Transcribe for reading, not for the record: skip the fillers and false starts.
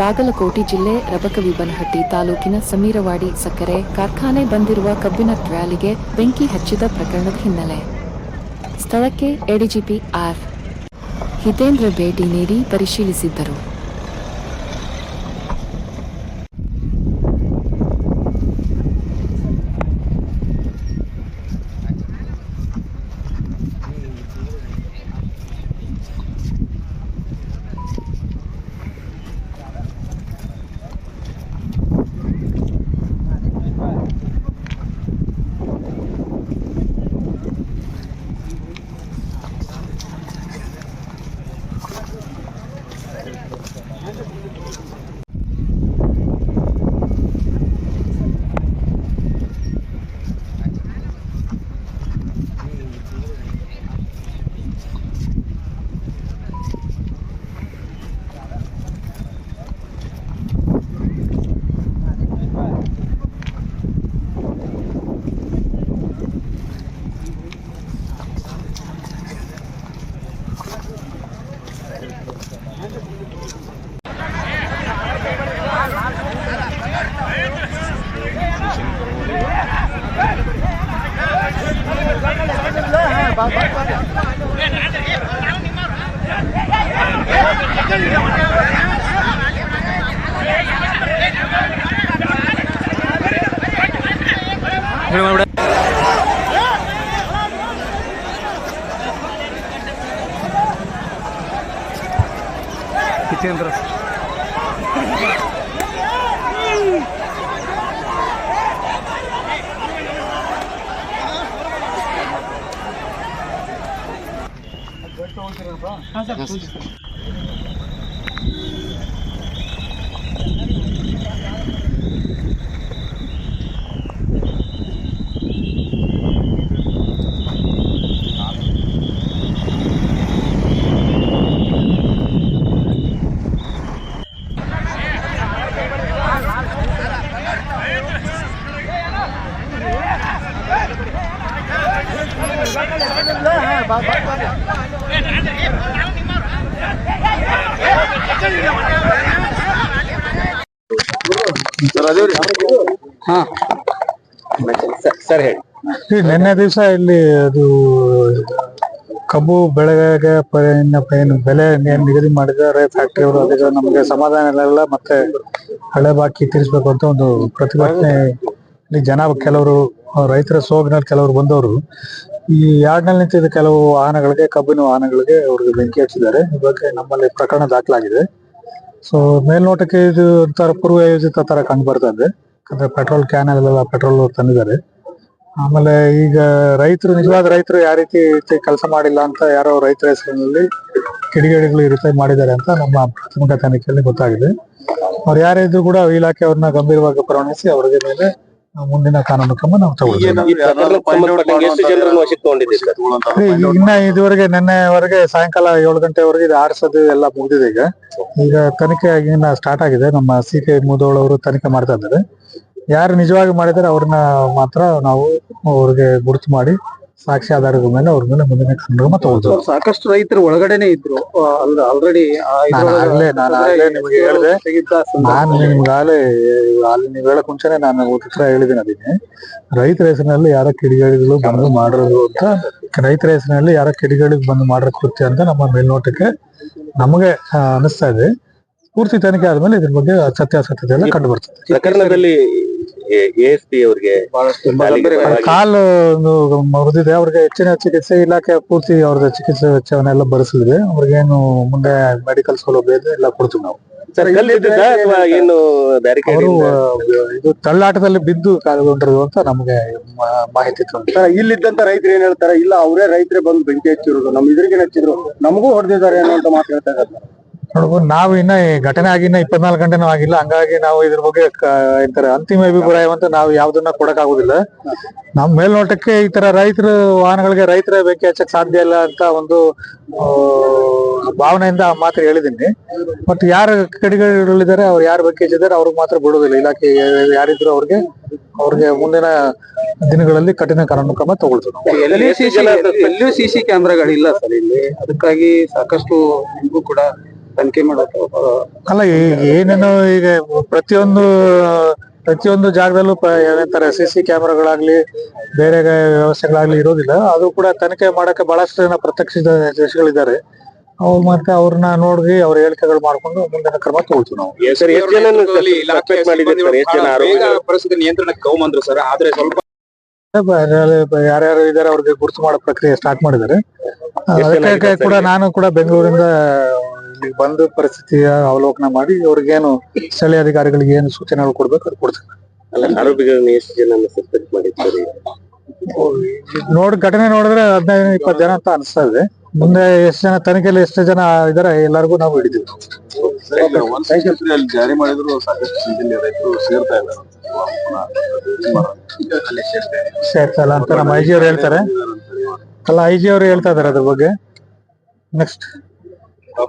ಬಾಗಲಕೋಟೆ ಜಿಲ್ಲೆ ರಬಕವಿಬನಹಟ್ಟಿ ತಾಲೂಕಿನ ಸಮೀರವಾಡಿ ಸಕ್ಕರೆ ಕಾರ್ಖಾನೆ ಬಂದಿರುವ ಕಬ್ಬಿನ ಟ್ರ್ಯಾಲಿಗೆ ಬೆಂಕಿ ಹಚ್ಚಿದ ಪ್ರಕರಣದ ಹಿನ್ನೆಲೆ ಸ್ಥಳಕ್ಕೆ ಎಡಿಜಿಪಿ ಆರ್. ಹಿತೇಂದ್ರ ಭೇಟಿ ನೀಡಿ ಪರಿಶೀಲಿಸಿದ್ದರು. ಹಿತೇಂದ್ರ ಸರ್ ಹೇಳಿ. ನಿನ್ನೆ ದಿವಸ ಇಲ್ಲಿ ಅದು ಕಬ್ಬು ಬೆಳೆಗೆ ಬೆಲೆ ನಿಗದಿ ಮಾಡಿದ್ದಾರೆ ಫ್ಯಾಕ್ಟರಿ ಅವರು. ಅದಕ್ಕೆ ನಮಗೆ ಸಮಾಧಾನ ಇಲ್ಲ. ಮತ್ತೆ ಹಳೆ ಬಾಕಿ ತೀರಿಸಬೇಕು ಅಂತ ಒಂದು ಪ್ರತಿಭಟನೆ ಇಲ್ಲಿ ಜನ ಕೆಲವರು ರೈತರ ಸೋಗಿನಲ್ಲಿ ಕೆಲವರು ಬಂದವರು ಈ ಯಾರ್ಡ್ನಲ್ಲಿ ನಿಂತಿದ್ದ ಕೆಲವು ವಾಹನಗಳಿಗೆ ಕಬ್ಬಿನ ವಾಹನಗಳಿಗೆ ಅವ್ರಿಗೆ ಬೆಂಕಿ ಹಚ್ಚಿದ್ದಾರೆ. ಈ ಬಗ್ಗೆ ನಮ್ಮಲ್ಲಿ ಪ್ರಕರಣ ದಾಖಲಾಗಿದೆ. ಸೊ ಮೇಲ್ನೋಟಕ್ಕೆ ಇದು ಒಂಥರ ಪೂರ್ವ ಯೋಜಿತ ತರ ಕಂಡು ಬರ್ತಾ ಇದೆ. ಯಾಕಂದ್ರೆ ಪೆಟ್ರೋಲ್ ಕ್ಯಾನ್ ಅಲ್ಲೆಲ್ಲ ಪೆಟ್ರೋಲ್ ತಂದಿದ್ದಾರೆ. ಆಮೇಲೆ ಈಗ ರೈತರು ನಿಜವಾದ ರೈತರು ಯಾವ ರೀತಿ ಕೆಲಸ ಮಾಡಿಲ್ಲ ಅಂತ ಯಾರೋ ರೈತರ ಹೆಸರಿನಲ್ಲಿ ಕಿಡಿಗೇಡಿಗಳು ಈ ರೀತಿ ಮಾಡಿದ್ದಾರೆ ಅಂತ ನಮ್ಮ ಪ್ರಾಥಮಿಕ ತನಿಖೆಯಲ್ಲಿ ಗೊತ್ತಾಗಿದೆ. ಅವ್ರು ಯಾರೇ ಇದ್ರು ಕೂಡ ಇಲಾಖೆ ಅವ್ರನ್ನ ಗಂಭೀರವಾಗಿ ಪರಿಗಣಿಸಿ ಅವರಿಗೆ ಮೇಲೆ ಮುಂದಿನ ಕಾನೂನು ಕ್ರಮ ನಾವು ತಗೊಳ್ತೀವಿ. ಇನ್ನ ಇದುವರೆಗೆ ನಿನ್ನೆವರೆಗೆ ಸಾಯಂಕಾಲ 7 ಗಂಟೆವರೆಗೆ ಇದು ಆರಿಸೋದು ಎಲ್ಲ ಮುಗಿದಿದೆ. ಈಗ ತನಿಖೆ ಇನ್ನ ಸ್ಟಾರ್ಟ್ ಆಗಿದೆ. ನಮ್ಮ CPI ಮುದೋಳ್ ಅವರು ತನಿಖೆ ಮಾಡ್ತಾ ಇದ್ದಾರೆ. ಯಾರು ನಿಜವಾಗಿ ಮಾಡಿದರೆ ಅವ್ರನ್ನ ಮಾತ್ರ ನಾವು ಅವ್ರಿಗೆ ಗುರುತು ಮಾಡಿ ಸಾಕ್ಷಿ ಆಧಾರದ ಮೇಲೆ ಅವ್ರ ಮೇಲೆ ಮುಂದಿನ ಕ್ರಮ ತಗೊಳ್ತೀವಿ. ಸಾಕಷ್ಟು ರೈತರು ಒಳಗಡೆನೆ ಇದ್ರು ಆಲ್ರೆಡಿ. ನಿಮ್ಗೆ ಹೇಳಿದೆ, ನಾನು ನಿಮ್ಗಾಲೆ ಅಲ್ಲಿ ನೀವು ಹೇಳಕ್ ಮುಂಚೆನೆ ನಾನು ಉತ್ತರ ಹೇಳಿದ್ದೀನಿ. ಅದಕ್ಕೆ ರೈತರ ಹೆಸರಿನಲ್ಲಿ ಯಾರ ಕಿಡಿಗೇಡಿಗಳು ಬಂದು ಮಾಡಿರೋದು ಅಂತ, ರೈತರ ಹೆಸರಿನಲ್ಲಿ ಯಾರ ಕಿಡಿಗೇಡಿಗೆ ಬಂದು ಮಾಡಿರೋ ಕೃತ್ಯ ಅಂತ ನಮ್ಮ ಮೇಲ್ನೋಟಕ್ಕೆ ನಮಗೆ ಅನಿಸ್ತಾ ಇದೆ. ಪೂರ್ತಿ ತನಿಖೆ ಆದ್ಮೇಲೆ ಇದ್ರ ಬಗ್ಗೆ ಸತ್ಯಾಸತ್ಯತೆ ಎಲ್ಲ ಕಂಡು ಬರ್ತದೆ. ಪ್ರಕರಣದಲ್ಲಿ ASP ಅವರಿಗೆ ಕಾಲು ಮುರಿದಿದೆ. ಅವ್ರಿಗೆ ಹೆಚ್ಚಿನ ಚಿಕಿತ್ಸೆ ಇಲಾಖೆ ಪೂರ್ತಿ ಅವ್ರದ್ದು ಚಿಕಿತ್ಸೆ ವೆಚ್ಚವನ್ನೆಲ್ಲ ಭರಿಸಲಿದೆ. ಅವ್ರಿಗೇನು ಮುಂದೆ ಮೆಡಿಕಲ್ ಸೌಲಭ್ಯ ಇದೆ ಎಲ್ಲ ಕೊಡ್ತೀವಿ ನಾವು. ಅವರು ಇದು ತಳ್ಳಾಟದಲ್ಲಿ ಬಿದ್ದು ಕಾಲುಗೊಂಡಿರೋದು ಅಂತ ನಮ್ಗೆ ಮಾಹಿತಿ ಇತ್ತು. ಇಲ್ಲಿದ್ದಂತ ರೈತರು ಏನ್ ಹೇಳ್ತಾರೆ, ಇಲ್ಲ ಅವರೇ ರೈತರೇ ಬಂದು ಬೆಂಕಿ ಹಚ್ಚಿರೋದು, ನಮ್ ಇದ್ರಿಗೆ ಹಚ್ಚಿದ್ರು, ನಮಗೂ ಹೊಡೆದಿದ್ದಾರೆ ಅನ್ನೋ ಮಾತು ಹೇಳ್ತಾ ಇದ್ದಾರೆ. ನೋಡ್ಬೋದು, ನಾವು ಇನ್ನ ಘಟನೆ ಆಗಿನ್ನ 24 ಗಂಟೆನೂ ಆಗಿಲ್ಲ. ಹಂಗಾಗಿ ನಾವು ಇದ್ರ ಬಗ್ಗೆ ಅಂತಿಮ ಅಭಿಪ್ರಾಯವಂತ ನಾವು ಯಾವ್ದನ್ನ ಕೊಡಕ್ ಆಗುದಿಲ್ಲ. ನಮ್ ಮೇಲ್ನೋಟಕ್ಕೆ ಈ ತರ ರೈತರ ವಾಹನಗಳಿಗೆ ರೈತರ ಬೆಂಕಿ ಹಚ್ಚಕ್ ಸಾಧ್ಯ ಇಲ್ಲ ಅಂತ ಒಂದು ಭಾವನೆಯಿಂದ ಆ ಮಾತು ಹೇಳಿದ್ದೀನಿ. ಬಟ್ ಯಾರು ಕಿಡಿಗೇಡಿಗಳಿದ್ದಾರೆ, ಅವ್ರು ಯಾರು ಬೆಂಕಿ ಹಚ್ಚಿದ್ದಾರೆ ಅವ್ರಿಗೆ ಮಾತ್ರ ಬಿಡುದಿಲ್ಲ. ಇಲಾಖೆ ಯಾರಿದ್ರು ಅವ್ರಿಗೆ ಮುಂದಿನ ದಿನಗಳಲ್ಲಿ ಕಠಿಣ ಕಾನೂನು ಕ್ರಮ ತಗೊಳ್ತೀವಿ. CC ಕ್ಯಾಮ್ರಾಗಳಿಲ್ಲ ಸರ್ ಇಲ್ಲಿ, ಅದಕ್ಕಾಗಿ ಸಾಕಷ್ಟು ಕೂಡ ತನಿಖೆ ಮಾಡೋಕೆ ಅಲ್ಲ ಈಗ ಏನೇನು ಈಗ ಪ್ರತಿಯೊಂದು ಜಾಗದಲ್ಲೂ ಏನಂತಾರೆ CC ಕ್ಯಾಮೆರಾಗಳಾಗ್ಲಿ ಬೇರೆ ವ್ಯವಸ್ಥೆಗಳಾಗ್ಲಿ ಇರೋದಿಲ್ಲ. ಅದು ಕೂಡ ತನಿಖೆ ಮಾಡಕ್ಕೆ ಬಹಳಷ್ಟು ಜನ ಪ್ರತ್ಯಕ್ಷದರ್ಶಿಗಳಿದ್ದಾರೆ. ಅವು ಮತ್ತೆ ಅವ್ರನ್ನ ನೋಡಿ ಅವ್ರ ಹೇಳಿಕೆಗಳು ಮಾಡ್ಕೊಂಡು ಮುಂದಿನ ಕ್ರಮ ತಗೊಳ್ತೀವಿ ನಾವು. ಪರಿಸ್ಥಿತಿ ನಿಯಂತ್ರಣಕ್ಕೆ ತಗೊಂಬಂದ್ರು ಸರ್. ಆದ್ರೆ ಸ್ವಲ್ಪ ಯಾರ್ಯಾರು ಇದಾರೆ ಅವ್ರಿಗೆ ಗುರುತು ಮಾಡೋ ಪ್ರಕ್ರಿಯೆ ಸ್ಟಾರ್ಟ್ ಮಾಡಿದ್ದಾರೆ. ಅದಕ್ಕೆ ಕೂಡ ನಾನು ಕೂಡ ಬೆಂಗಳೂರಿಂದ ಇಲ್ಲಿ ಬಂದು ಪರಿಸ್ಥಿತಿಯ ಅವಲೋಕನ ಮಾಡಿ ಅವ್ರಿಗೇನು ಸ್ಥಳೀಯ ಅಧಿಕಾರಿಗಳಿಗೆ ಏನು ಸೂಚನೆಗಳು ಕೊಡ್ಬೇಕು ಅದು ಕೊಡ್ತೀನಿ. ಘಟನೆ ನೋಡಿದ್ರೆ 15-20 ಜನ ಅಂತ ಅನಿಸ್ತಾ ಇದೆ. ಮುಂದೆ ಎಷ್ಟು ಜನ ತನಿಖೆಯಲ್ಲಿ ಎಷ್ಟು ಜನ ಇದಾರೆ ಎಲ್ಲರಿಗೂ ನಾವು ಹಿಡಿದೀವಿ. ಜಾರಿ ಮಾಡಿದ್ರು ಸಾಕಷ್ಟು ರೈತರು ಸೇರ್ತಾ ಸೇರ್ತಾ ಅಂತ ನಮ್ಮ IG ಅವ್ರು ಹೇಳ್ತಾರೆ. ಅಲ್ಲ IG ಅವರು ಹೇಳ್ತಾ ಇದಾರೆ ಅದ್ರ ಬಗ್ಗೆ. ನೆಕ್ಸ್ಟ್